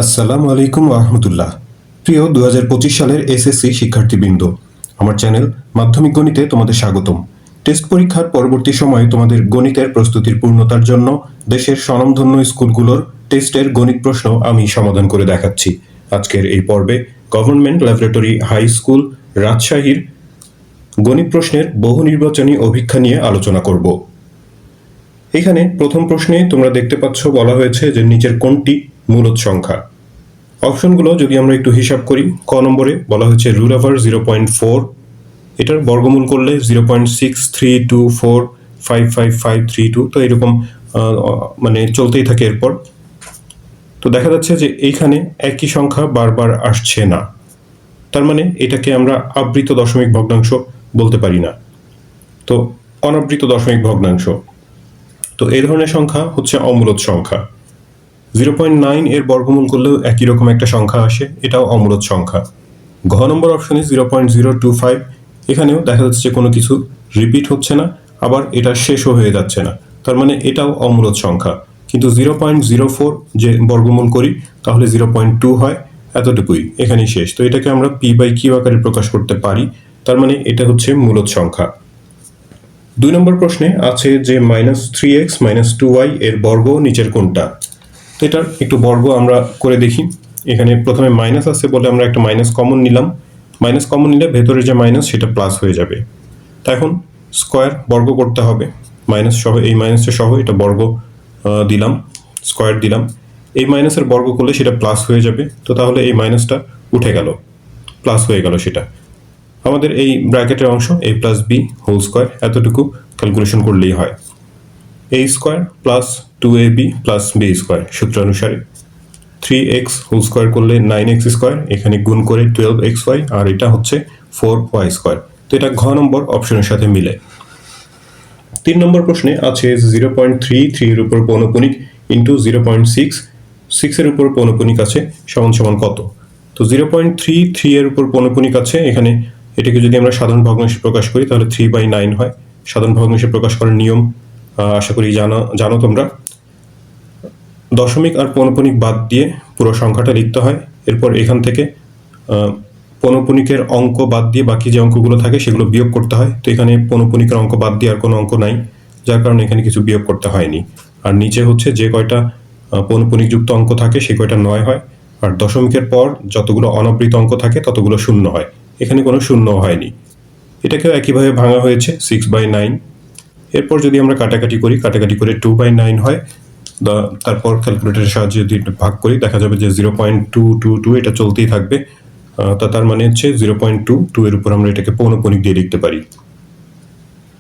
আসসালামু আলাইকুম রহমতুল্লাহ। প্রিয় 2025 সালের এসএসসি শিক্ষার্থীবৃন্দ, আমার চ্যানেল মাধ্যমিক গণিতে তোমাদের স্বাগতম। টেস্ট পরীক্ষার পরবর্তী সময়ে তোমাদের গণিতের প্রস্তুতির পূর্ণতার জন্য দেশের স্বনামধন্য স্কুলগুলোর টেস্টের গণিত প্রশ্ন আমি সমাধান করে দেখাচ্ছি। আজকের এই পর্বে গভর্নমেন্ট ল্যাবরেটরি হাই স্কুল রাজশাহীর গণিত প্রশ্নের বহু নির্বাচনী অভিক্ষা নিয়ে আলোচনা করব। এখানে প্রথম প্রশ্নে তোমরা দেখতে পাচ্ছ বলা হয়েছে যে নিচের কোনটি মূলদ সংখ্যা। অপশনগুলো যদি আমরা একটু হিসাব করি, ক নম্বরে বলা হয়েছে রুট ওভার 0.4, এটার বর্গমূল করলে 0.6324555532, তো এরকম মানে চলতেই থাকে। এরপর তো দেখা যাচ্ছে যে এইখানে একই সংখ্যা বারবার আসছে না, তার মানে এটাকে আমরা আবৃত দশমিক ভগ্নাংশ বলতে পারি না, তো অনাবৃত দশমিক ভগ্নাংশ। তো এই ধরনের সংখ্যা হচ্ছে অমূলদ সংখ্যা। 0.9 এর বর্গমূল করলেও একই রকম একটা সংখ্যা আসে, এটাও অমূলদ সংখ্যা। ঘ নম্বর অপশনে 0.025, এখানেও দেখা যাচ্ছে যে কোনো কিছু রিপিট হচ্ছে না, আবার এটা শেষও হয়ে যাচ্ছে না, তার মানে এটাও অমূলদ সংখ্যা। কিন্তু 0.04 যে বর্গমূল করি তাহলে 0.2 হয়, এতটুকুই, এখানেই শেষ। তো এটাকে আমরা p/q আকারে প্রকাশ করতে পারি, তার মানে এটা হচ্ছে মূলদ সংখ্যা। 2 নম্বর প্রশ্নে আছে যে -3x - 2y এর বর্গ নিচের কোনটা। তো এটার একটু বর্গ আমরা করে দেখি। এখানে প্রথমে মাইনাস আছে বলে আমরা একটা মাইনাস কমন নিলাম। মাইনাস কমন নিলে ভেতরে যে মাইনাস সেটা প্লাস হয়ে যাবে। তা এখন স্কোয়ার বর্গ করতে হবে, মাইনাস সহ, এই মাইনাসটা সহ এটা বর্গ দিলাম, স্কোয়ার দিলাম। এই মাইনাসের বর্গ করলে সেটা প্লাস হয়ে যাবে, তো তাহলে এই মাইনাসটা উঠে গেল, প্লাস হয়ে গেল। সেটা আমাদের এই ব্র্যাকেটের অংশ a plus B whole square, এতটুকু ক্যালকুলেশন করলেই হয়। a square plus 2ab plus b square সূত্র অনুসারে 3x হোল স্কোয়ার করলে 9x স্কোয়ার, এখানে গুণ করে 12xy, আর এটা হচ্ছে 4y স্কোয়ার। তো এটা ঘ নম্বর অপশনের সাথে মিলে। 3 নম্বর প্রশ্নে আছে 0.33 এর উপর পৌনঃপুনিক ইন্টু 0.66 এর উপর পৌনঃপুনিক আছে সমান সমান কত। তো 0.33 এর উপর পৌনঃপুনিক আছে, এখানে এটাকে যদি আমরা সাধারণ ভগ্নাংশে প্রকাশ করি তাহলে 3/9 হয়। সাধারণ ভগ্নাংশে প্রকাশ করার নিয়ম আশা করি জানো তোমরা। দশমিক আর পৌনঃপুনিক বাদ দিয়ে পুরো সংখ্যাটা লিখতে হয়। এরপর এখান থেকে পৌনঃপুনিকের অঙ্ক বাদ দিয়ে বাকি যে অঙ্কগুলো থাকে সেগুলো বিয়োগ করতে হয়। তো এখানে পৌনঃপুনিকের অঙ্ক বাদ দিয়ে আর কোনো অঙ্ক নাই, যার কারণে এখানে কিছু বিয়োগ করতে হয়নি। আর নিচে হচ্ছে যে কয়টা পৌনঃপুনিকযুক্ত অঙ্ক থাকে সে কয়টা 9 হয়, আর দশমিকের পর যতগুলো অনাবৃত অঙ্ক থাকে ততগুলো শূন্য হয়, এখানে কোনো শূন্য হয়নি। এটাকেও একইভাবে ভাঙা হয়েছে 6/9। এরপর যদি আমরা কাটাকাটি করি, কাটাকাটি করে 2/9 হয়। তারপর ক্যালকুলেটরের সাহায্যে যদি ভাগ করি দেখা যাবে যে 0.222, এটা চলতেই থাকবে। তার মানে হচ্ছে 0.22 এর উপর আমরা এটাকে পৌনঃপুনিক দিয়ে লিখতে পারি।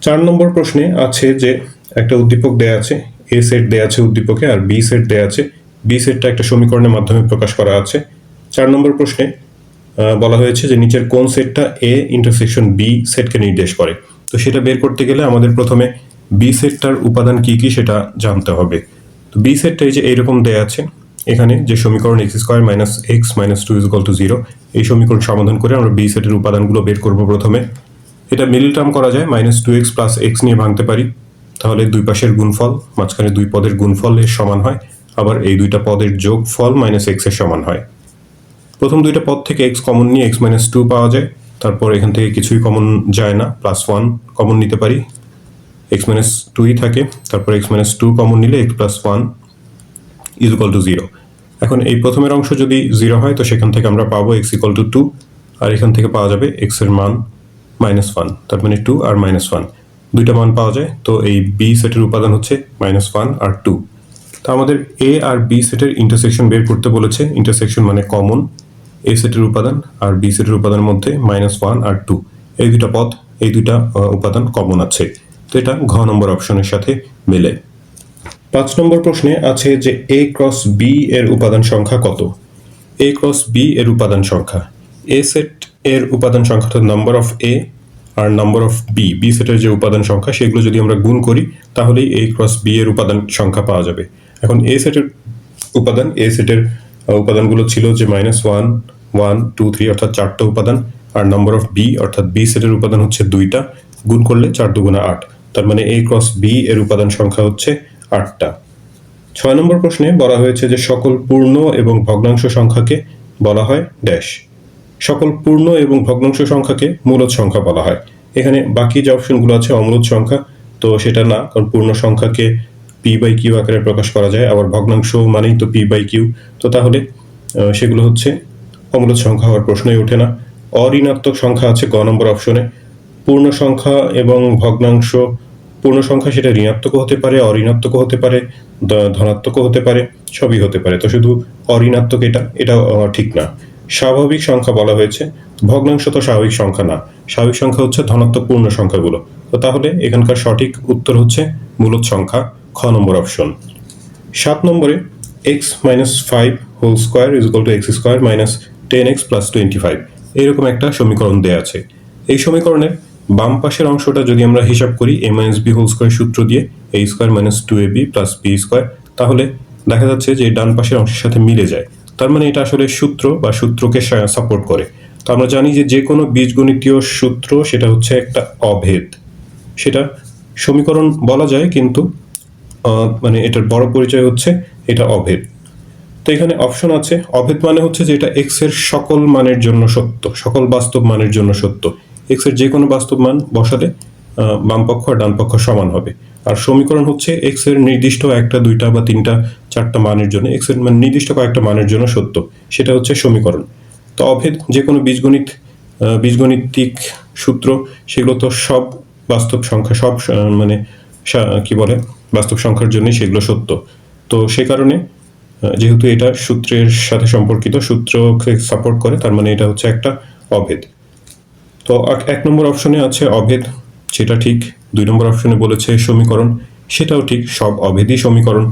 4 নম্বর প্রশ্নে আছে যে একটা উদ্দীপক দেয়া আছে, এ সেট দেয়া আছে উদ্দীপকে, আর বি সেট দেয়া আছে। বি সেটটা একটা সমীকরণের মাধ্যমে প্রকাশ করা আছে। 4 নম্বর প্রশ্নে বলা হয়েছে যে নিচের কোন সেটটা এ ইন্টারসেকশন বি সেটকে নির্দেশ করে। তো সেটা বের করতে গেলে আমাদের প্রথমে বি সেটটার উপাদান কি কি সেটা জানতে হবে। তো বি সেটটা এই যে এইরকম দেয়া আছে, এখানে যে সমীকরণ x square minus x minus 2 = 0, এই সমীকরণ সমাধান করে আমরা বি সেটের উপাদানগুলো বের করব। প্রথমে এটা মিডল টার্ম করা যায়, -2x প্লাস এক্স নিয়ে ভাঙতে পারি, তাহলে দুই পাশের গুণফল, মাঝখানে দুই পদের গুণফল এর সমান হয়, আবার এই দুইটা পদের যোগফল মাইনাস এক্স এর সমান হয়। প্রথম দুইটা পদ থেকে x কমন নিয়ে x - 2 পাওয়া যায়, তারপর এখান থেকে কিছুই কমন যায় না, +1 কমন নিতে পারি, x - 2ই থাকে, তারপর x - 2 কমন নিলে x + 1 = 0। এখন এই প্রথমের অংশ যদি 0 হয় তো সেখান থেকে আমরা পাবো x = 2, আর এখান থেকে পাওয়া যাবে x এর মান -1, তার মানে 2 আর -1 দুইটা মান পাওয়া যায়। তো এই বি সেটের উপাদান হচ্ছে -1 আর 2। তো আমাদের এ আর বি সেটের ইন্টারসেকশন বের করতে বলেছে। ইন্টারসেকশন মানে কমন, এ সেটের উপাদান আর বি সেটের উপাদানের মধ্যে -1 আর 2, এই দুইটা পদ, এই দুইটা উপাদান কমন আছে। তো এটা ঘ নম্বর অপশনের সাথে মেলে। 5 নম্বর প্রশ্নে আছে যে a ক্রস বি এর উপাদান সংখ্যা কত। a ক্রস বি এর উপাদান সংখ্যা, এ সেট এর উপাদান সংখ্যাটা নাম্বার অফ এ আর নাম্বার অফ বি, বি সেটের যে উপাদান সংখ্যা সেগুলো যদি আমরা গুণ করি তাহলেই a ক্রস বি এর উপাদান সংখ্যা পাওয়া যাবে। এখন এ সেটের উপাদান, এ সেটের উপাদানগুলো ছিল যে -1 1 2 3 অর্থাৎ 4টা উপাদান, আর নাম্বার অফ বি অর্থাৎ বি সেটের উপাদান হচ্ছে 2টা, গুণ করলে 4 × 2 = 8, তার মানে a ক্রস বি এর উপাদান সংখ্যা হচ্ছে 8টা। 6 নম্বর প্রশ্নে বলা হয়েছে যে সকল পূর্ণ এবং ভগ্নাংশ সংখ্যাকে বলা হয় ড্যাশ। সকল পূর্ণ এবং ভগ্নাংশ সংখ্যাকে মূলদ সংখ্যা বলা হয়। এখানে বাকি যে অপশনগুলো আছে অমূলদ সংখ্যা, তো সেটা না, কারণ পূর্ণ সংখ্যাকে পি বাই কিউ আকারে প্রকাশ করা যায়, আবার ভগ্নাংশ মানেই তো পি বাই কিউ, তো তাহলে সেগুলো হচ্ছে অমূলদ সংখ্যা হওয়ার প্রশ্নই ওঠে না। অঋণাত্মক সংখ্যা আছে গ নম্বর অপশনে। পূর্ণ সংখ্যা এবং ভগ্নাংশ, পূর্ণ সংখ্যা সেটা ঋণাত্মকও হতে পারে, অঋণাত্মকও হতে পারে, ধনাত্মকও হতে পারে, সবই হতে পারে, তো শুধু অঋণাত্মক এটা ঠিক না। স্বাভাবিক সংখ্যা বলা হয়েছে, ভগ্নাংশ তো স্বাভাবিক সংখ্যা না, স্বাভাবিক সংখ্যা হচ্ছে ধনাত্মক পূর্ণ সংখ্যাগুলো, তো তাহলে এখানকার সঠিক উত্তর হচ্ছে মূলদ সংখ্যা, খ নম্বর অপশন। 7 নম্বরে X minus 5 whole square is equal to X square minus 10x plus 25, এইরকম একটা সমীকরণ দেয়া আছে। এই সমীকরণের বাম পাশের অংশটা যদি আমরা হিসাব করি a minus B whole square সূত্র দিয়ে a square minus 2ab plus B square, তাহলে দেখা যাচ্ছে যে ডান পাশের অংশের সাথে মিলে যায়, তার মানে এটা আসলে সূত্র বা সূত্রকে সাপোর্ট করে। তো আমরা জানি যে কোনো বীজগণিতীয় সূত্র সেটা হচ্ছে একটা অভেদ, সেটা সমীকরণ বলা যায়, কিন্তু মানে এটার বড় পরিচয় হচ্ছে এটা অভেদ। তো এখানে অপশন আছে, অভেদ মানে হচ্ছে যে এটা এক্স এর সকল মানের জন্য সত্য, সকল বাস্তব মানের জন্য সত্য। এক্স এর যে কোনো বাস্তব মান বসালে বাম পক্ষ আর ডান পক্ষ সমান হবে। আর সমীকরণ হচ্ছে এক্স এর নির্দিষ্ট একটা, দুইটা বা তিনটা, চারটা মানের জন্য, এক্স এর নির্দিষ্ট কয়েকটা মানের জন্য সত্য, সেটা হচ্ছে সমীকরণ। তো অভেদ যে কোনো বীজগণিতিক সূত্র, সেগুলো তো সব বাস্তব সংখ্যা, সব মানে কি বলে বাস্তব সংখ্যার জন্যই সেগুলো সত্য। তো সে কারণে যেহেতু এটা সূত্রের সাথে সম্পর্কিত, সূত্রকে সাপোর্ট করে, তার মানে এটা হচ্ছে একটা অভেদ। তো 1 নম্বর অপশনে আছে অভেদ, সেটা ঠিক। 2 নম্বর অপশনে বলেছে সমীকরণ, সেটাও ঠিক, সব অভেদই সমীকরণ।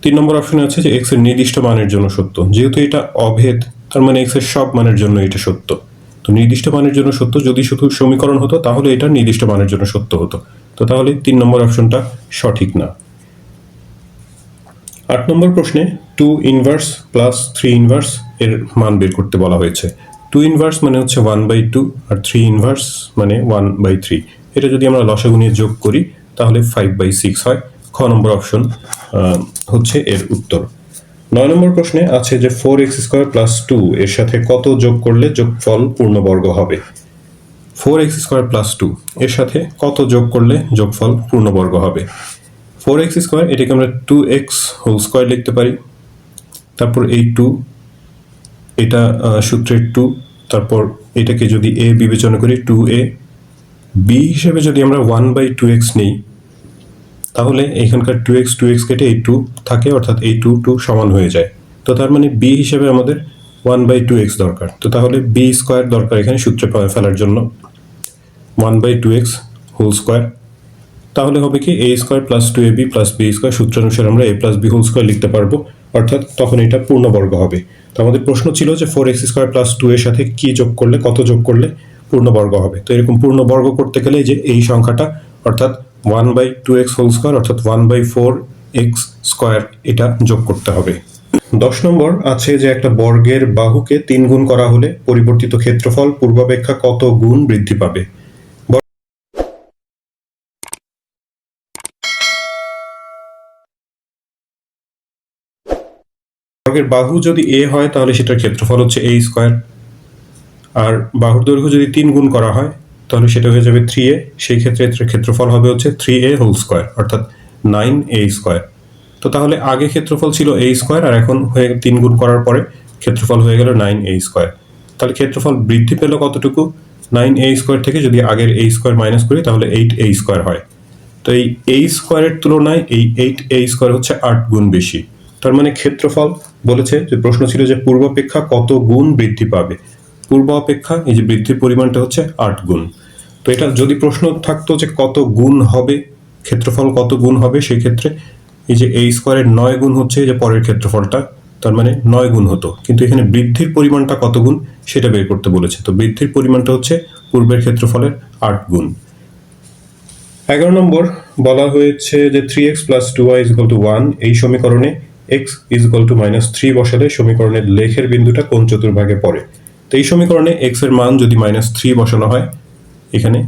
3 নম্বর অপশনে আছে যে এক্স এর নির্দিষ্ট মানের জন্য সত্য, যেহেতু এটা অভেদ তার মানে এক্স এর সব মানের জন্য এটা সত্য। তো নির্দিষ্ট মানের জন্য সত্য, যদি শুধু সমীকরণ হতো তাহলে এটা নির্দিষ্ট মানের জন্য সত্য হতো, তো তাহলে 3 নম্বর অপশনটা সঠিক না। 8 নম্বর প্রশ্নে 2 ইনভার্স প্লাস 3 ইনভার্স এর মান বের করতে বলা হয়েছে। 2 ইনভার্স মানে হচ্ছে 1/2 আর 3 ইনভার্স মানে 1/3। এটা যদি আমরা লসাগু নিয়ে যোগ করি তাহলে 5/6 হয়। খ নম্বর অপশন হচ্ছে এর উত্তর। 9 নম্বর প্রশ্নে আছে যে 4x স্কোয়ার প্লাস 2 এর সাথে কত যোগ করলে যোগফল পূর্ণবর্গ হবে। 4x স্কোয়ার প্লাস 2 এর সাথে কত যোগ করলে যোগফল পূর্ণবর্গ হবে। 4x স্কোয়ার, এটাকে আমরা 2x হোল স্কোয়ার লিখতে পারি, তারপর এই 2, এটা সূত্রের 2, তারপর এটাকে যদি a বিবেচনা করি 2a, b হিসেবে যদি আমরা 1/2x নেই তাহলে এখানকার 2x কেটে এই 2 থাকে, অর্থাৎ এই 2 সমান হয়ে যায়। তো তার মানে b হিসেবে আমাদের 1/2x দরকার, তো তাহলে b স্কোয়ার দরকার এখানে সূত্রে ফেলার জন্য, 1/2x হোল স্কোয়ার। তাহলে হবে কি a square plus 2ab plus b square, সূত্রানুসারে আমরা a plus b whole square লিখতে পারবো, অর্থাৎ তখন এটা পূর্ণবর্গ হবে। তো আমাদের প্রশ্ন ছিল যে 4x স্কোয়ার প্লাস 2 এর সাথে কি যোগ করলে, কত যোগ করলে পূর্ণবর্গ হবে। তো এরকম পূর্ণবর্গ করতে গেলে যে এই সংখ্যাটা, অর্থাৎ 1/2x হোল স্কোয়ার অর্থাৎ 1/4x স্কোয়ার, এটা যোগ করতে হবে। 10 নম্বর আছে যে একটা বর্গের বাহুকে 3 গুণ করা হলে পরিবর্তিত ক্ষেত্রফল পূর্বাপেক্ষা কত গুণ বৃদ্ধি পাবে। বর্গের বাহু যদি a হয় তাহলে সেটার ক্ষেত্রফল হচ্ছে a স্কোয়ার, আর বাহুর দৈর্ঘ্য যদি 3 গুণ করা হয় তাহলে সেটা হয়ে যাবে 3a, সেই ক্ষেত্রে এর ক্ষেত্রফল হবে হচ্ছে 3a হোল স্কোয়ার অর্থাৎ 9a স্কোয়ার। তো তাহলে আগে ক্ষেত্রফল ছিল a স্কোয়ার, আর এখন হয়ে 3 গুণ করার পরে ক্ষেত্রফল হয়ে গেল 9a স্কোয়ার। তাহলে ক্ষেত্রফল বৃদ্ধি পেল কতটুকু, 9a স্কোয়ার থেকে যদি আগের a স্কোয়ার মাইনাস করি তাহলে 8a স্কোয়ার হয়। তো এই a স্কোয়ারের তুলনায় এই 8a স্কোয়ার হচ্ছে 8 গুণ বেশি। তার মানে ক্ষেত্রফল বলেছে, যে প্রশ্ন ছিল যে পূর্বাপেক্ষা কত গুণ বৃদ্ধি পাবে, পূর্ব অপেক্ষা এই যে বৃদ্ধির পরিমাণটা হচ্ছে 8 গুণ। তো এটা যদি প্রশ্ন থাকতো যে কত গুণ হবে, ক্ষেত্রফল কত গুণ হবে, সেই ক্ষেত্রে এই যে a স্কোয়ারের 9 গুণ হচ্ছে এই যে পরের ক্ষেত্রফলটা, তার মানে 9 গুণ হতো, কিন্তু এখানে বৃদ্ধির পরিমাণটা কত গুণ সেটা বের করতে বলেছে। তো বৃদ্ধির পরিমাণটা হচ্ছে পূর্বের ক্ষেত্রফলের 8 গুণ। 11 নম্বর বলা হয়েছে যে 3x plus 2y is equal two 1 এই সমীকরণে x ইজ ইকুয়াল টু -3 বসালে সমীকরণের লেখের বিন্দুটা কোন চতুর্ভাগে পড়ে। তো এই সমীকরণে x এর মান যদি -3 বসানো হয়, এখানে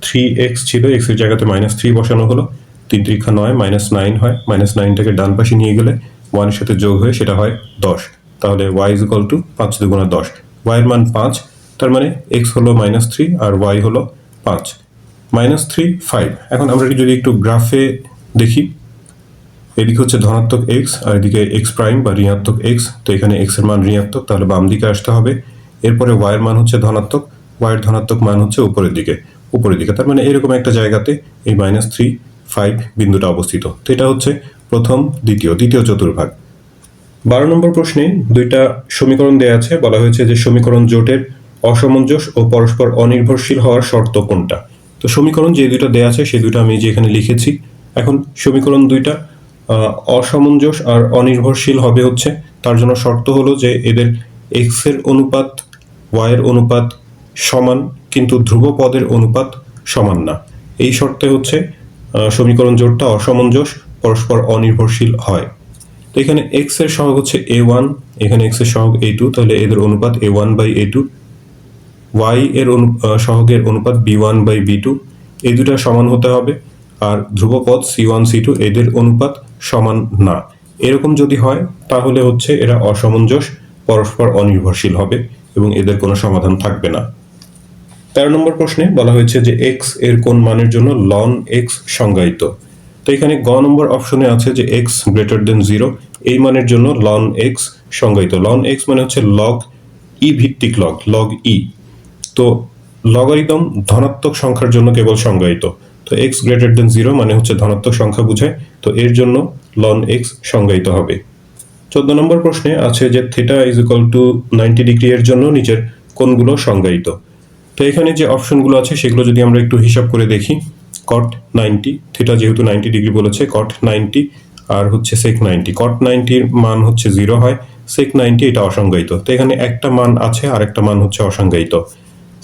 3x ছিল, x এর জায়গাতে -3 বসানো হলো, তো 3 3 9 -9 হয়, -9টাকে ডান পাশে নিয়ে গেলে 1 এর সাথে যোগ হয়ে সেটা হয় 10। তাহলে y = 5 × 10। y এর মান 5, তার মানে x হলো -3 আর y হলো 5। -3 5। এখন আমরা যদি একটু গ্রাফে দেখি, এদিকে হচ্ছে ধনাত্মক x আর এদিকে x প্রাইম বা ঋণাত্মক x। তো এখানে x এর মান ঋণাত্মক, তাহলে বাম দিকে আসতে হবে। এরপরে y এর মান হচ্ছে ধনাত্মক, y এর ধনাত্মক মান হচ্ছে উপরের দিকে। তার মানে এরকম একটা জায়গাতে এই -3 5 বিন্দুটা অবস্থিত। তো এটা হচ্ছে প্রথম দ্বিতীয় চতুর্ভাগ। 12 নম্বর প্রশ্নে দুইটা সমীকরণ দেয়া আছে, বলা হয়েছে যে সমীকরণ জোটের অসামঞ্জস্য ও পরস্পর অনির্ভরশীল হওয়ার শর্ত কোনটা। তো সমীকরণ যে দুইটা দেয়া আছে সেই দুইটা আমি যে এখানে লিখেছি। এখন সমীকরণ দুইটা অসামঞ্জস্য আর অনির্ভরশীল হবে হচ্ছে, তার জন্য শর্ত হলো যে এদের x এর অনুপাত y এর অনুপাত সমান, কিন্তু ধ্রুব পদের অনুপাত সমান না। এই শর্তে হচ্ছে সমীকরণ জোটটা অসামঞ্জস্য, পরস্পর অনির্ভরশীল হয়। তো এখানে x এর সহগ হচ্ছে a1, এখানে x এর সহগ a2, তাহলে এদের অনুপাত a1/a2। y এর সহগের অনুপাত b1/b2, এই দুটা সমান হতে হবে। আর ধ্রুবপদ c1 c2 এদের অনুপাত সমান না। এরকম যদি হয় তাহলে হচ্ছে এরা অসামঞ্জস্য, পরস্পর অনির্ভরশীল হবে এবং এদের কোনো সমাধান থাকবে না। 13 নম্বর প্রশ্নে বলা হয়েছে যে x এর কোন মানের জন্য ln x সংজ্ঞায়িত। তো এখানে গ নম্বর অপশনে আছে যে x > 0, এই মানের জন্য ln x সংজ্ঞায়িত। ln x মানে হচ্ছে log e ভিত্তিক log e। তো লগারিদম ধনাত্মক সংখ্যার জন্য কেবল সংজ্ঞায়িত। তো x > 0 মানে হচ্ছে ধনাত্মক সংখ্যা বোঝায়, তো এর জন্য ln x সংজ্ঞায়িত হবে। 14 নম্বর প্রশ্নে আছে যে θ = 90 ডিগ্রি এর জন্য নিচের কোনগুলো সংজ্ঞায়িত। তো এখানে যে অপশনগুলো আছে সেগুলো যদি আমরা একটু হিসাব করে দেখি, cot 90, θ যেহেতু 90 ডিগ্রি বলেছে, cot 90 আর হচ্ছে sec 90। cot 90 এর মান হচ্ছে 0 হয়, sec 90 এটা অসংজ্ঞায়িত। তো এখানে একটা মান আছে আর একটা মান হচ্ছে অসংজ্ঞায়িত।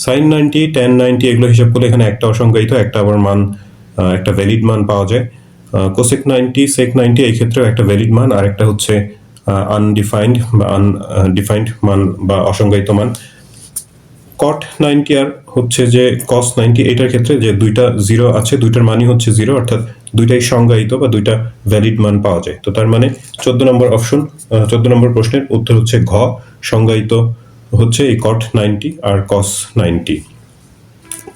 sin 90 tan 90 এগুলো হিসাব করলে এখানে একটা অসংজ্ঞায়িত, একটা আবার মান একটা ভ্যালিড মান পাওয়া যায়। cosec 90 sec 90 এই ক্ষেত্রেও একটা ভ্যালিড মান আর একটা হচ্ছে আনডিফাইন্ড বা আনডিফাইন্ড মান বা অসংজ্ঞায়িত মান। cot 90 আর হচ্ছে যে cos 90 এটার ক্ষেত্রে যে দুইটা 0 আছে, দুইটার মানই হচ্ছে 0, অর্থাৎ দুইটাই সংজ্ঞায়িত বা দুইটা ভ্যালিড মান পাওয়া যায়। তো তার মানে 14 নম্বর অপশন, 14 নম্বর প্রশ্নের উত্তর হচ্ছে ঘ, সংজ্ঞায়িত হচ্ছে এই cot 90 আর cos 90।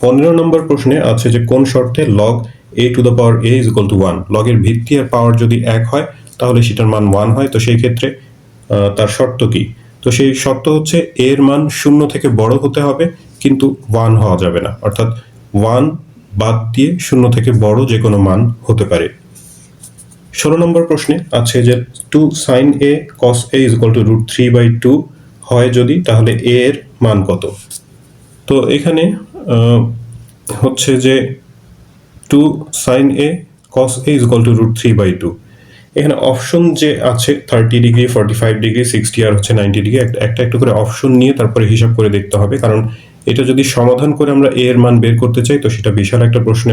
15 নম্বর প্রশ্নে আছে যে কোন শর্তে log a to the power a = 1, লগের ভিত্তি আর পাওয়ার যদি 1 হয় তাহলে সেটার মান 1 হয়। তো সেই ক্ষেত্রে তার শর্ত কি? তো সেই শর্ত হচ্ছে এর মান 0 থেকে বড় হতে হবে, কিন্তু 1 হওয়া যাবে না, অর্থাৎ 1 বাদ দিয়ে 0 থেকে বড় যে কোনো মান হতে পারে। 16 নম্বর প্রশ্নে আছে যে 2 sin a cos a = √3/2 হয় যদি, তাহলে a এর মান কত? তো এখানে হচ্ছে যে 2 sin a cos a = √3/2। এখানে অপশন যে আছে 30 ডিগ্রি, 45 ডিগ্রি, 60 আর হচ্ছে 90 ডিগ্রি, একটা করে অপশন নিয়ে তারপরে হিসাব করে দেখতে হবে, কারণ এটা যদি সমাধান করে আমরা a এর মান বের করতে চাই তো সেটা বিশাল একটা প্রশ্ন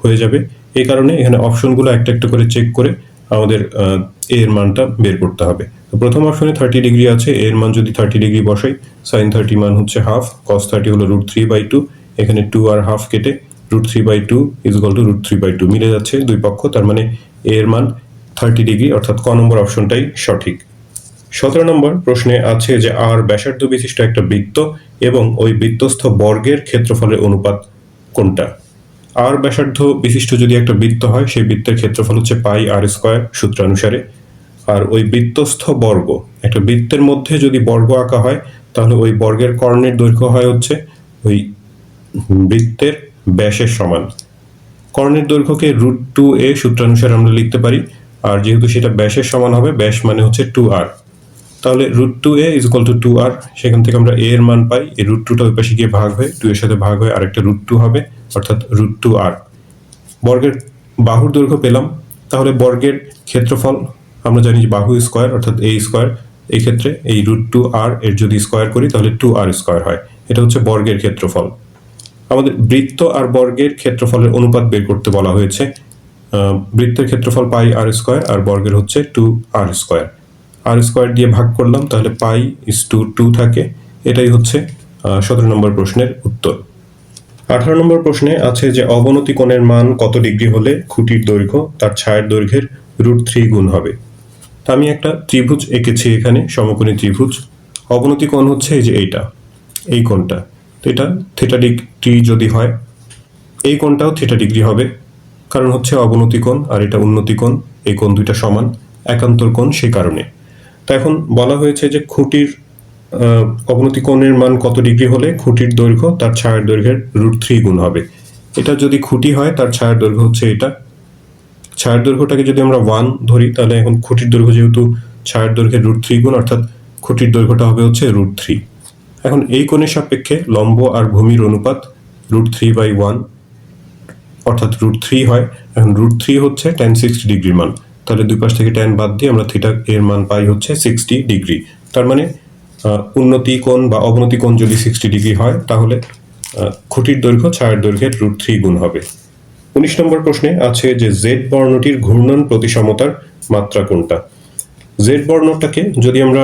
হয়ে যাবে। এই কারণে এখানে অপশনগুলো একটা করে চেক করে আমাদের a এর মানটা বের করতে হবে। তো প্রথম অপশনে 30 ডিগ্রি আছে, a এর মান যদি 30 ডিগ্রি বসাই, sin 30 মান হচ্ছে হাফ, cos 30 হলো √3/2, এখানে 2 আর হাফ কেটে √3/2 = √3/2 মিলে যাচ্ছে দুই পক্ষ, তার মানে a এর মান 30 ডিগ্রি, অর্থাৎ ক নম্বর অপশনটাই সঠিক। 17 নম্বর প্রশ্নে আছে যে আর ব্যাসার্ধ বিশিষ্ট একটা বৃত্ত এবং ওই বৃত্তস্থ বর্গের ক্ষেত্রফলের অনুপাত কোনটা? আর ব্যাসার্ধ বিশিষ্ট যদি একটা বৃত্ত হয় সেই বৃত্তের ক্ষেত্রফল হচ্ছে πr² সূত্রানুসারে। আর ওই বৃত্তস্থ বর্গ, একটা বৃত্তের মধ্যে যদি বর্গ আঁকা হয় তাহলে ওই বর্গের কর্ণের দৈর্ঘ্য হয় হচ্ছে ওই বৃত্তের ব্যাসের সমান। কর্ণের দৈর্ঘ্যকে √2a সূত্রানুসারে আমরা লিখতে পারি, আর যেহেতু সেটা ব্যাসের সমান হবে, ব্যাস মানে হচ্ছে 2r, তাহলে √2a = 2r, সেখান থেকে আমরা a এর মান পাই, এই √2টা ওই পাশে গিয়ে ভাগ হয়ে 2 এর সাথে ভাগ হয়ে আরেকটা √2 হবে, অর্থাৎ √2r। বর্গের বাহুর দৈর্ঘ্য পেলাম, তাহলে বর্গের ক্ষেত্রফল আমরা জানি যে বাহু স্কয়ার অর্থাৎ a স্কয়ার, এই ক্ষেত্রে এই √2r এর যদি স্কয়ার করি তাহলে 2r² হয়। এটা হচ্ছে বর্গের ক্ষেত্রফল। আমাদের বৃত্ত আর বর্গের ক্ষেত্রফলের অনুপাত বের করতে বলা হয়েছে। বৃত্তের ক্ষেত্রফল πr² আর বর্গের হচ্ছে 2r²। r² দিয়ে ভাগ করলাম, তাহলে π = 2 থাকে। এটাই হচ্ছে 17 নম্বর প্রশ্নের উত্তর। 18 নম্বর প্রশ্নে আছে যে অবনতি কোণের মান কত ডিগ্রি হলে খুঁটির দৈর্ঘ্য তার ছায়ার দৈর্ঘ্যের √3 গুণ হবে। তা আমি একটা ত্রিভুজ এঁকেছি এখানে, সমকোণী ত্রিভুজ। অবনতি কোণ হচ্ছে এই যে এইটা, এই কোণটা। তো এটা থিটা ডিগ্রি যদি হয়, এই কোণটাও থিটা ডিগ্রি হবে, কারণ হচ্ছে অবনতি কোণ আর এটা উন্নতি কোণ, এই কোণ দুইটা সমান, একান্তর কোণ সেই কারণে। তো এখন বলা হয়েছে যে খুঁটির অবনতি কোণের মান কত ডিগ্রি হলে খুঁটির দৈর্ঘ্য তার ছায়ার দৈর্ঘ্যের √3 গুণ হবে। এটা যদি খুঁটি হয় তার ছায়ার দৈর্ঘ্য হচ্ছে এটা। ছায়ার দৈর্ঘ্যটাকে যদি আমরা 1 ধরি, তাহলে এখন খুঁটির দৈর্ঘ্য যেহেতু ছায়ার দৈর্ঘ্যের √3 গুণ, অর্থাৎ খুঁটির দৈর্ঘ্যটা হবে হচ্ছে √3। এখন এই কোণের সাপেক্ষে লম্ব আর ভূমির অনুপাত √3/1, অর্থাৎ √3 হয়। এখন √3 হচ্ছে tan 60 ডিগ্রির মান, তাহলে দুই পাশ থেকে tan বাদ দিয়ে আমরা থিটা এর মান পাই হচ্ছে 60 ডিগ্রি। তার মানে উন্নতি কোণ বা অবনতি কোণ যদি 60 ডিগ্রি হয়, তাহলে খুঁটির দৈর্ঘ্য ছায়ার দৈর্ঘ্যের √3 গুণ হবে। 19 নম্বর প্রশ্নে আছে যে জেড বর্ণটির ঘূর্ণন প্রতিসমতার মাত্রা কোনটা। জেড বর্ণটাকে যদি আমরা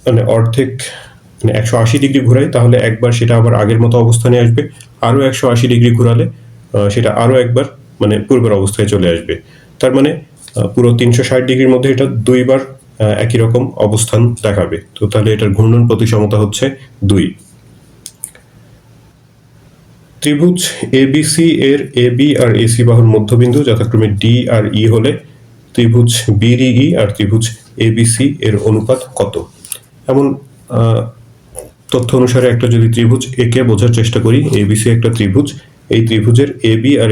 মানে অর্ধেক, মানে 180 ডিগ্রি ঘুরাই, তাহলে একবার সেটা আবার আগের মতো অবস্থানে আসবে, আরও 180 ডিগ্রি ঘুরালে সেটা আরও একবার মানে পূর্বের অবস্থায় চলে আসবে। তার মানে পুরো 360 ডিগ্রির মধ্যে এটা দুইবার একই রকম অবস্থান দেখাবে। তো তাহলে এটার ঘূর্ণন প্রতিসমতা হচ্ছে 2। ত্রিভুজ এবিসি এর এবি আর এসি বাহুর মধ্যবিন্দু যথাক্রমে ডি আর ই হলে ত্রিভুজ বিডিই আর ত্রিভুজ এবিসি এর অনুপাত কত। এমন তথ্য অনুসারে একটা যদি ত্রিভুজ একে বোঝার চেষ্টা করি, এবিসি একটা ত্রিভুজ, এই ত্রিভুজের এবি আর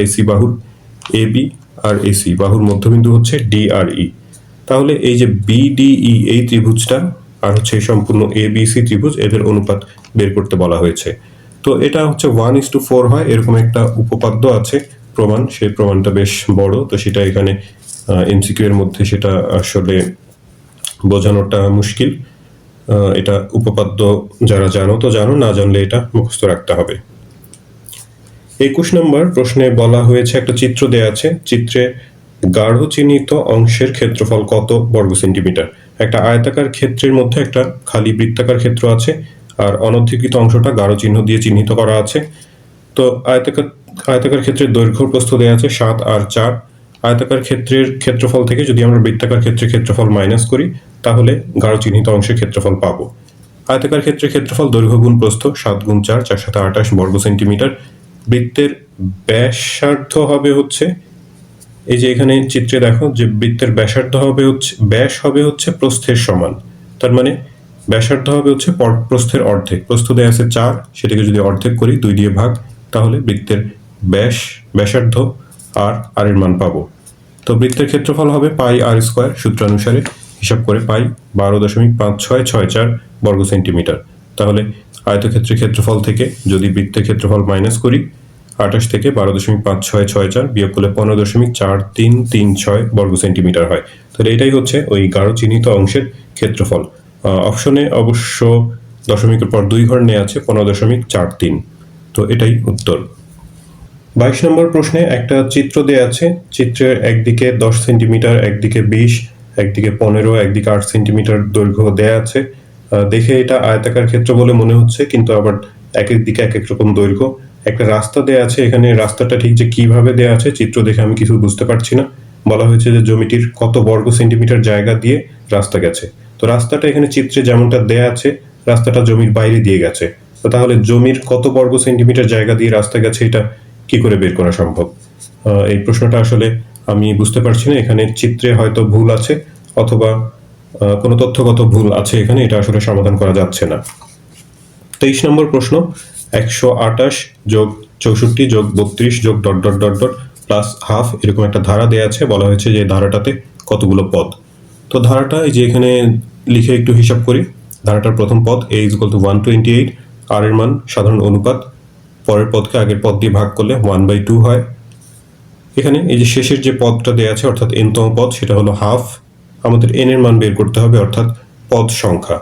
এসি বাহুর মধ্যবিন্দু হচ্ছে ডি আর ই। তাহলে এই যে বিডিই এই ত্রিভুজটা আর হচ্ছে সম্পূর্ণ এবিসি ত্রিভুজ, এদের অনুপাত বের করতে বলা হয়েছে। তো এটা হচ্ছে 1:4 হয়, এরকম একটা উপপাদ্য আছে প্রমাণ, সেই প্রমাণটা বেশ বড়, তো সেটা এখানে এমসিকিউ এর মধ্যে সেটা আসলে বোঝানোটা মুশকিল। এটা উপপাদ্য যারা জানো তো জানো, না জানলে এটা মুখস্থ রাখতে হবে। 21 নম্বর প্রশ্নে বলা হয়েছে একটা চিত্র দেয়া আছে, চিত্রে গাঢ় চিহ্নিত অংশের ক্ষেত্রফল কত বর্গ সেন্টিমিটার। একটা আয়তাকার ক্ষেত্রের মধ্যে একটা খালি বৃত্তাকার ক্ষেত্র আছে, আর অনধিকৃত অংশটা গাঢ় চিহ্ন দিয়ে চিহ্নিত করা আছে। তো আয়তাকার ক্ষেত্রের দৈর্ঘ্য প্রস্থ দেওয়া আছে 7 আর 4। আয়তাকার ক্ষেত্রের ক্ষেত্রফল থেকে যদি আমরা বৃত্তাকার ক্ষেত্রের ক্ষেত্রফল মাইনাস করি, তাহলে গাঢ় চিহ্নিত অংশের ক্ষেত্রফল পাবো। আয়তাকার ক্ষেত্রের ক্ষেত্রফল দৈর্ঘ্য গুণ প্রস্থ 7 গুণ 4, 4 7 28 বর্গ সেন্টিমিটার। বৃত্তের ব্যাসার্ধ হবে হচ্ছে, এই যে এখানে চিত্রে দেখো যে বৃত্তের ব্যাসার্ধ হবে হচ্ছে, ব্যাস হবে হচ্ছে প্রস্থের সমান। তার মানে ব্যাসার্ধ হবে হচ্ছে প্রস্থের অর্ধেক। প্রস্থ দেয়া আছে 4, সেটাকে যদি অর্ধেক করি 2 দিয়ে ভাগ, তাহলে বৃত্তের ব্যাসার্ধ আর এর মান পাবো। তো বৃত্তের ক্ষেত্রফল হবে পাই আর স্কোয়ার, সূত্রানুসারে হিসাব করে পাই 12.5664 বর্গ সেন্টিমিটার। তাহলে আয়তক্ষেত্রের ক্ষেত্রফল থেকে যদি বৃত্তের ক্ষেত্রফল মাইনাস করি, 28 থেকে 12.5664 বিয়োগ করলে 15.4336 বর্গ সেন্টিমিটার হয়। তাহলে এটাই হচ্ছে ওই গাঢ় চিহ্নিত অংশের ক্ষেত্রফল। অপশনে অবশ্য দশমিকের পর 2 ঘর নেওয়া আছে 15.43। তো এটাই উত্তর। 22 নম্বর প্রশ্নে একটা চিত্র দেয়া আছে, চিত্রের একদিকে 10 সেন্টিমিটার, একদিকে 20, একদিকে 15, একদিকে 8 সেন্টিমিটার দৈর্ঘ্য দেয়া আছে। দেখে এটা আয়তাকার ক্ষেত্র বলে মনে হচ্ছে, কিন্তু আবার এক এক দিকে এক এক রকম দৈর্ঘ্য। একটা রাস্তা দেয়া আছে, এখানে রাস্তাটা ঠিক যে কিভাবে দেয়া আছে চিত্র দেখে আমি কিছু বুঝতে পারছি না। বলা হয়েছে যে জমিটির কত বর্গ সেন্টিমিটার জায়গা দিয়ে রাস্তা গেছে। তো রাস্তাটা এখানে চিত্রে যেমনটা দেয়া আছে, রাস্তাটা জমির বাইরে দিয়ে গেছে। তো তাহলে জমির কত বর্গ সেন্টিমিটার জায়গা দিয়ে রাস্তা গেছে এটা কি করে বের করা সম্ভব? এই প্রশ্নটা আসলে আমি বুঝতে পারছি না। এখানে চিত্রে হয়তো ভুল আছে, অথবা কোনো তথ্যগত ভুল আছে এখানে, এটা আসলে সমাধান করা যাচ্ছে না। 23 নম্বর প্রশ্ন, 128 যোগ 64 যোগ 32 যোগ ... প্লাস হাফ এরকম একটা ধারা দেয়া আছে। বলা হয়েছে যে ধারাটাতে কতগুলো পদ। তো ধারাটা এই যে এখানে লিখে একটু হিসাব করি। ধারাটার প্রথম পদ a = 128, আর এর মান সাধারণ অনুপাত, পরের পদকে আগের পদ দিয়ে ভাগ করলে 1/2 হয়। এখানে এই যে শেষের যে পদটা দেয়া আছে অর্থাৎ n-তম পদ, সেটা হলো হাফ। আমাদের n এর মান বের করতে হবে, অর্থাৎ পদ সংখ্যা।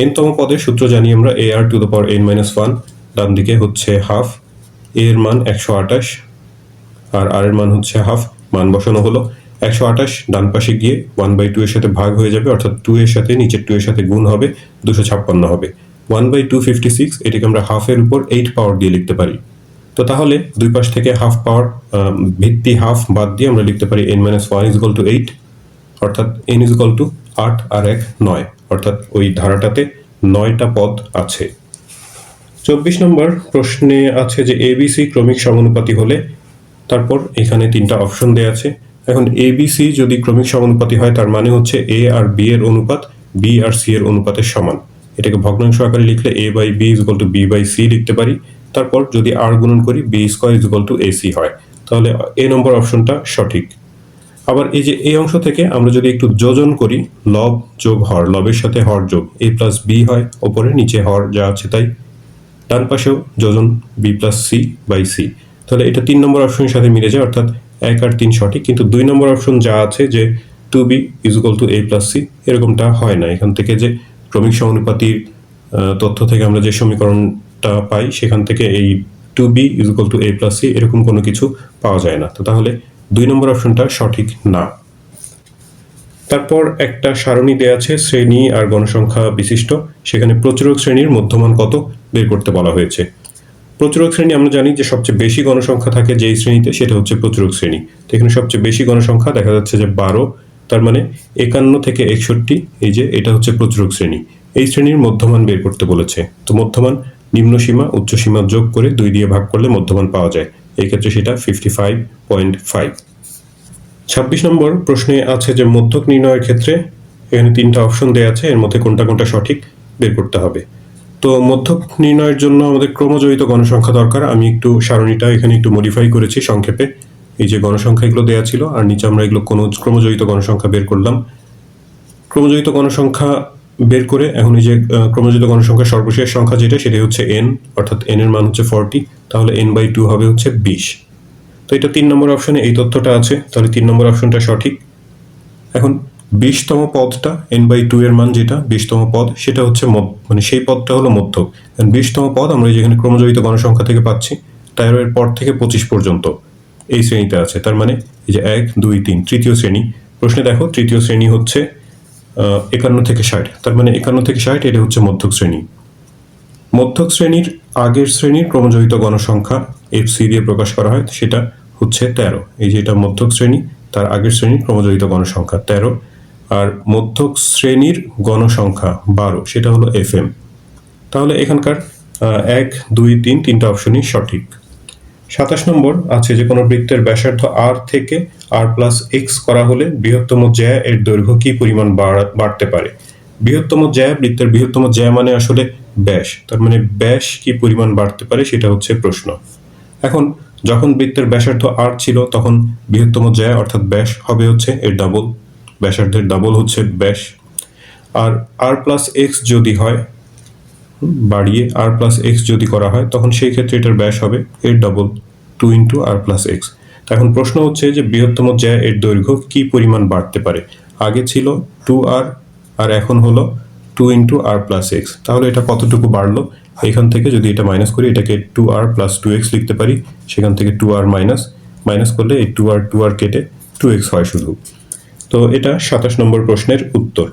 n-তম পদের সূত্র জানি আমরা, ar⁻n-1, ডান দিকে হচ্ছে হাফ, a এর মান 128 আর r এর মান হচ্ছে হাফ। মান বসানো হলো, 128 ডান পাশে গিয়ে 1/2 এর সাথে ভাগ হয়ে যাবে, অর্থাৎ 2 এর সাথে নিচের 2 এর সাথে গুণ হবে, 256 হবে। 1/2 56, এটাকে আমরা হাফের উপর 8 পাওয়ার দিয়ে লিখতে পারি। তো তাহলে দুই পাশ থেকে হাফ পাওয়ার ভিত্তি হাফ বাদ দিয়ে আমরা লিখতে পারি n-1 ইজ ইকুয়াল টু 8, অর্থাৎ n ইজ ইকুয়াল টু 8 আর 1 9, অর্থাৎ ওই ধারাটাতে 9টা পদ আছে। 24 নম্বর প্রশ্নে আছে যে ABC ক্রমিক সমানুপাতি হলে, তারপর এখানে 3টা অপশন দেয়া আছে। এখন ABC যদি ক্রমিক সমানুপাতি হয় তার মানে হচ্ছে A আর B এর অনুপাত B আর C এর অনুপাতের সমান। এটাকে ভগ্নাংশ আকারে লিখলে A/B is equal two B/C লিখতে পারি। তারপর যদি r গুণন করি B square is equal two AC হয়, তাহলে A নম্বর অপশনটা সঠিক। আবার এই যে এই অংশ থেকে আমরা যদি একটু যোজন করি, লব যোগ হর, লবের সাথে হর যোগ A প্লাস B হয়, ওপরে নিচে হর যা আছে তাই, ডান পাশেও যোজন B plus C by C, তাহলে এটা 3 নম্বর অপশনের সাথে মিলে যায়, অর্থাৎ 1 আর 3 সঠিক। কিন্তু 2 নম্বর অপশন যা আছে যে 2B is equal two A plus C, এরকমটা হয় না। এখান থেকে যে ক্রমিক সমানুপাতির তথ্য থেকে আমরা যে সমীকরণটা পাই সেখান থেকে এই 2B is equal two A plus C এরকম কোনো কিছু পাওয়া যায় না। তো তাহলে 2 নম্বর অপশনটা সঠিক না। তারপর একটা সারণী দেয়া আছে শ্রেণী আর গণসংখ্যা বিশিষ্ট, সেখানে প্রচুরক শ্রেণীর মধ্যমান কত বের করতে বলা হয়েছে। প্রচুরক শ্রেণী আমরা জানি যে সবচেয়ে বেশি গণসংখ্যা থাকে যেই শ্রেণীতে, সেটা হচ্ছে প্রচুরক শ্রেণী। তো এখানে সবচেয়ে বেশি গণসংখ্যা দেখা যাচ্ছে যে 12, তার মানে 51 থেকে 61, এই যে এটা হচ্ছে প্রচুরক শ্রেণী। এই শ্রেণীর মধ্যমান বের করতে বলেছে। তো মধ্যমান নিম্ন সীমা উচ্চ সীমা যোগ করে 2 দিয়ে ভাগ করলে মধ্যমান পাওয়া যায়, এই ক্ষেত্রে সেটা 55.5। 26 নম্বর প্রশ্নে আছে যে মধ্যক নির্ণয়ের ক্ষেত্রে এখানে 3টা অপশন দেয়া আছে, এর মধ্যে কোনটা কোনটা সঠিক বের করতে হবে। তো মধ্যক নির্ণয়ের জন্য আমাদের ক্রমজয়িত গণসংখ্যা দরকার। আমি একটু সারণীটা এখানে একটু মডিফাই করেছি সংক্ষেপে। এই যে গণসংখ্যা এগুলো দেয়া ছিল আর নিচে আমরা এগুলো কোনো ক্রমজয়িত গণসংখ্যা বের করলাম। ক্রমজয়িত গণসংখ্যা বের করে এখন এই যে ক্রমজয়িত গণসংখ্যার সর্বশেষ সংখ্যা যেটা, সেটাই হচ্ছে n, অর্থাৎ n এর মান হচ্ছে 40, তাহলে n/2 হবে হচ্ছে 20। তো এটা 3 নম্বর অপশনে এই তথ্যটা আছে, তাহলে 3 নম্বর অপশনটা সঠিক। এখন 20তম পদটা n/2 এর মান যেটা 20তম পদ, সেটা হচ্ছে মানে সেই পদটা হলো মধ্যক। 20তম পদ আমরা যেখানে ক্রমজয়িত গণসংখ্যা থেকে পাচ্ছি 13 এর পর থেকে 25 পর্যন্ত এই শ্রেণীতে আছে, তার মানে এই যে 1 2 3 তৃতীয় শ্রেণী। প্রশ্নে দেখো তৃতীয় শ্রেণী হচ্ছে 51 থেকে 60, তার মানে 51 থেকে 60 এটা হচ্ছে মধ্যক শ্রেণী। মধ্যক শ্রেণীর আগের শ্রেণীর ক্রমজয়িত গণসংখ্যা FC দিয়ে প্রকাশ করা হয়, সেটা হচ্ছে 13। এই যে এটা মধ্যক শ্রেণী, তার আগের শ্রেণীর ক্রমজয়িত গণসংখ্যা 13, আর মধ্যক শ্রেণীর গণসংখ্যা 12, সেটা হলো FM। তাহলে এখানকার 1 2 3 তিনটা অপশনই সঠিক। 27 নম্বর আছে যে কোনো বৃত্তের ব্যাসার্ধ r থেকে r+x করা হলে বৃহত্তম জ্যা এর দৈর্ঘ্য কি পরিমাণ বাড়তে পারে। বৃহত্তম জ্যা, বৃত্তের বৃহত্তম জ্যা মানে আসলে ব্যাস, তার মানে ব্যাস কি পরিমাণ বাড়তে পারে সেটা হচ্ছে প্রশ্ন। এখন যখন বৃত্তের ব্যাসার্ধ r ছিল তখন বৃহত্তম জ্যা অর্থাৎ ব্যাস হবে হচ্ছে এর ডাবল, ব্যাসার্ধের ডাবল হচ্ছে ব্যাস। আর r+x যদি হয়, বাড়িয়ে r+x যদি করা হয় তখন সেই ক্ষেত্রে এটার ব্যাস হবে এর ডাবল, 2 × r+x। এখন প্রশ্ন হচ্ছে যে বৃহত্তম জ্যা এর দৈর্ঘ্য কি পরিমাণ বাড়তে পারে। আগে ছিল 2r আর এখন হলো 2 × r+x, তাহলে এটা কতটুকু বাড়লো। এখান থেকে যদি এটা মাইনাস করি, এটাকে 2r + 2x লিখতে পারি, সেখান থেকে 2r মাইনাস করলে এই 2r কেটে 2x হয় শুধু। তো এটা 27 নম্বর প্রশ্নের উত্তর।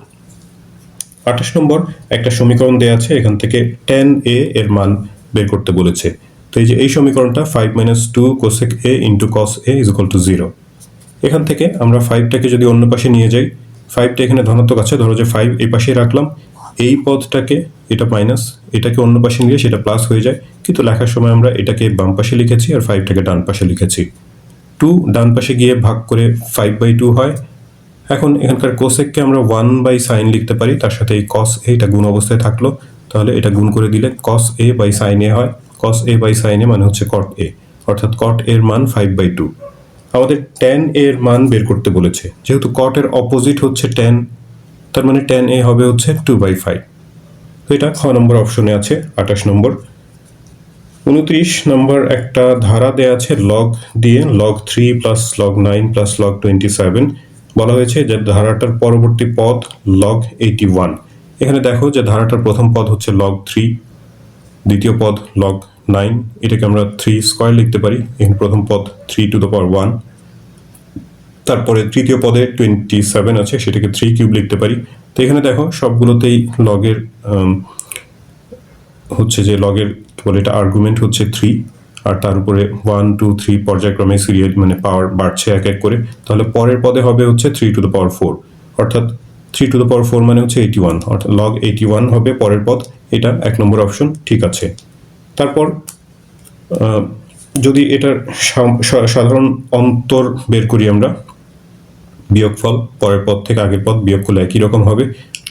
28 নম্বর একটা সমীকরণ দেয়া আছে, এখান থেকে tan a এর মান বের করতে বলেছে। তো এই যে এই সমীকরণটা 5 - 2 cosec a × cos a = 0। এখান থেকে আমরা 5টাকে যদি অন্য পাশে নিয়ে যাই, 5টা এখানে ধনাত্মক আছে, ধরো যে 5 এই পাশে রাখলাম, এই পদটাকে এটা মাইনাস, এটাকে অন্য পাশে নিয়ে সেটা প্লাস হয়ে যায়, কিন্তু লেখার সময় আমরা এটাকে বাম পাশে লিখেছি আর 5টাকে ডান পাশে লিখেছি। 2 ডান পাশে গিয়ে ভাগ করে 5/2 হয়। এখন এখানকার কোসেককে আমরা 1/sin লিখতে পারি, তার সাথে এই cos a এটা গুণ অবস্থায় থাকলো, তাহলে এটা গুণ করে দিলে cos a/sin a হয়। cos a/sin a মানে হচ্ছে cot a, অর্থাৎ cot a এর মান 5/2। আমাদের tan a এর মান বের করতে বলেছে, যেহেতু cot এর অপোজিট হচ্ছে tan, তার মানে tan a হবে হচ্ছে 2/5। তো এটা খ নম্বর অপশনে আছে 28 নম্বর। 29 নম্বর একটা ধারা দেয়া আছে log দিয়ে, log 3 + log 9 + log 27। বলা হয়েছে যে ধারাটার পরবর্তী পদ log 81। এখানে দেখো যে ধারাটার প্রথম পদ হচ্ছে log 3, দ্বিতীয় পদ log 9, এটাকে আমরা 3 স্কয়ার লিখতে পারি, এখানে প্রথম পদ 3⁻1, তারপরে তৃতীয় পদে 27 আছে, সেটাকে 3³ লিখতে পারি। তো এখানে দেখো সবগুলোতেই লগের হচ্ছে যে লগের বলে এটা আর্গুমেন্ট হচ্ছে 3, আর তার উপরে 1 2 3 পর্যায়ক্রমে সিরিয়াল মানে পাওয়ার বাড়ছে এক এক করে, তাহলে পরের পদে হবে হচ্ছে 3⁴, অর্থাৎ 3⁴ মানে হচ্ছে 81, অর্থাৎ লগ 81 হবে পরের পদ। এটা 1 নম্বর অপশন ঠিক আছে। তারপর যদি এটার সাধারণ অন্তর বের করি আমরা, বিয়োগফল পরের পদ থেকে আগের পদ বিয়োগ করলে একই রকম হবে।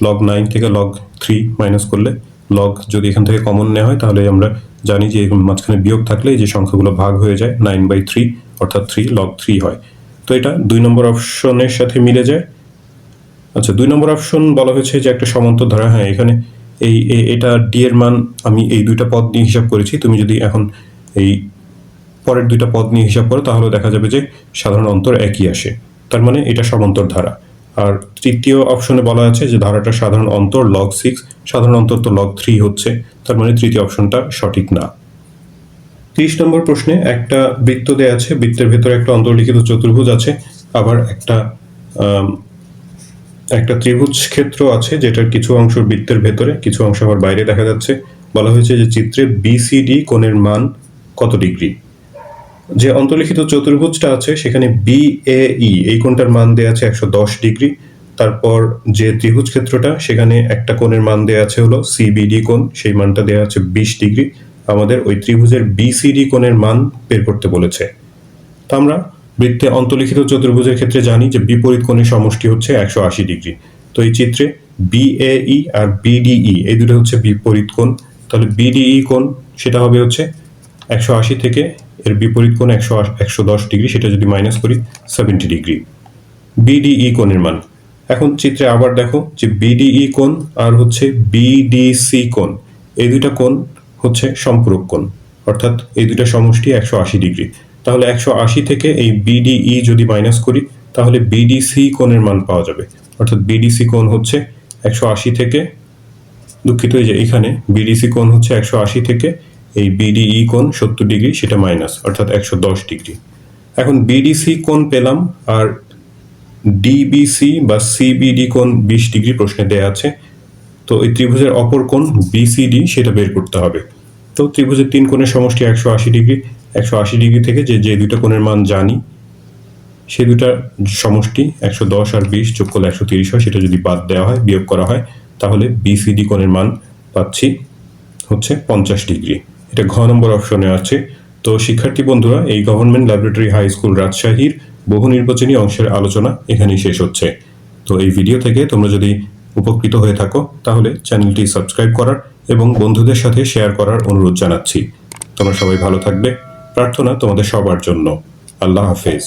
লগ 9 থেকে লগ 3 মাইনাস করলে, লগ যদি এখান থেকে কমন নেওয়া হয় তাহলে আমরা জানি যে মাঝখানে বিয়োগ থাকলে যে সংখ্যাগুলো ভাগ হয়ে যায় 9/3, অর্থাৎ 3 লগ 3 হয়। তো এটা 2 নম্বর অপশনের সাথে মিলে যায়। আচ্ছা, 2 নম্বর অপশন বলা হয়েছে যে একটা সমান্তর ধারা। হ্যাঁ, এখানে এটা ডি এর মান আমি এই দুইটা পদ নিয়ে হিসাব করেছি। তুমি যদি এখন এই পরের দুইটা পদ নিয়ে হিসাব করো তাহলে দেখা যাবে যে সাধারণ অন্তর একই আসে, তার মানে এটা সমান্তর ধারা। আর তৃতীয় অপশনে বলা আছে যে ধারাটা সাধারণ অন্তর লগ 6, সাধারণ অন্তর তো লগ 3 হচ্ছে, তার মানে তৃতীয় অপশনটা সঠিক না। 30 নম্বর প্রশ্নে একটা বৃত্ত দেয়া আছে, বৃত্তের ভেতরে একটা অন্তর্লিখিত চতুর্ভুজ আছে, আবার একটা ত্রিভুজ ক্ষেত্র আছে যেটার কিছু অংশ বৃত্তের ভেতরে, কিছু অংশ আবার বাইরে দেখা যাচ্ছে। বলা হয়েছে যে চিত্রে বিসিডি কোণের মান কত ডিগ্রি। যে অন্তর্লিখিত চতুর্ভুজটা আছে সেখানে বিএই এই কোণটার মান দেয়া আছে 110 ডিগ্রি। তারপর যে ত্রিভুজ ক্ষেত্রটা সেখানে একটা কোণের মান দেয়া আছে হলো সিবিডি কোণ, সেই মানটা দেয়া আছে 20 ডিগ্রি। আমাদের ওই ত্রিভুজের বিসিডি কোণের মান বের করতে বলেছে। তো আমরা বৃত্তে অন্তর্লিখিত চতুর্ভুজের ক্ষেত্রে জানি যে বিপরীত কোণের সমষ্টি হচ্ছে 180 ডিগ্রি। তো এই চিত্রে বিএই আর বিডিই এই দুটো হচ্ছে বিপরীত কোণ, তাহলে বিডিই কোণ সেটা হবে হচ্ছে 180 থেকে এর বিপরীত কোণ 110 ডিগ্রি, সেটা যদি মাইনাস করি 70 ডিগ্রি বিডিই কোণের মান। এখন চিত্রে আবার দেখো যে বিডিই কোণ আর হচ্ছে বিডিসি কোণ, এই দুইটা কোণ হচ্ছে সম্পূরক কোণ, অর্থাৎ এই দুইটা সমষ্টি 180 ডিগ্রি। তাহলে 180 থেকে এই বিডিই যদি মাইনাস করি তাহলে বিডিসি কোণের মান পাওয়া যাবে, অর্থাৎ বিডিসি কোণ হচ্ছে 180 থেকে, দুঃখিত এই যে এখানে বিডিসি কোণ হচ্ছে 180 থেকে এই বিডিই কোণ 70 ডিগ্রি, সেটা মাইনাস, অর্থাৎ 110 ডিগ্রি। এখন বিডিসি কোণ পেলাম, আর ডিবিসি বা সিবিডি কোণ 20 ডিগ্রি প্রশ্নে দেয়া আছে। তো এই ত্রিভুজের অপর কোণ বিসিডি সেটা বের করতে হবে। তো ত্রিভুজের 3 কোণের সমষ্টি 180 ডিগ্রি, 180 ডিগ্রি থেকে যে দুটো কোণের মান জানি সেই দুটার সমষ্টি 110 আর 20 যোগ করলে 130 হয়, সেটা যদি বাদ দেওয়া হয় বিয়োগ করা হয় তাহলে বিসিডি কোণের মান পাচ্ছি হচ্ছে 50 ডিগ্রি। এটা ঘ নম্বর অপশনে আছে। তো শিক্ষার্থী বন্ধুরা, এই গভর্নমেন্ট ল্যাবরেটরি হাই স্কুল রাজশাহীর বহু নির্বাচনী অংশের আলোচনা এখানেই শেষ হচ্ছে। তো এই ভিডিও থেকে তোমরা যদি উপকৃত হয়ে থাকো তাহলে চ্যানেলটি সাবস্ক্রাইব করার এবং বন্ধুদের সাথে শেয়ার করার অনুরোধ জানাচ্ছি। তোমরা সবাই ভালো থাকবে, প্রার্থনা তোমাদের সবার জন্য। আল্লাহ হাফেজ।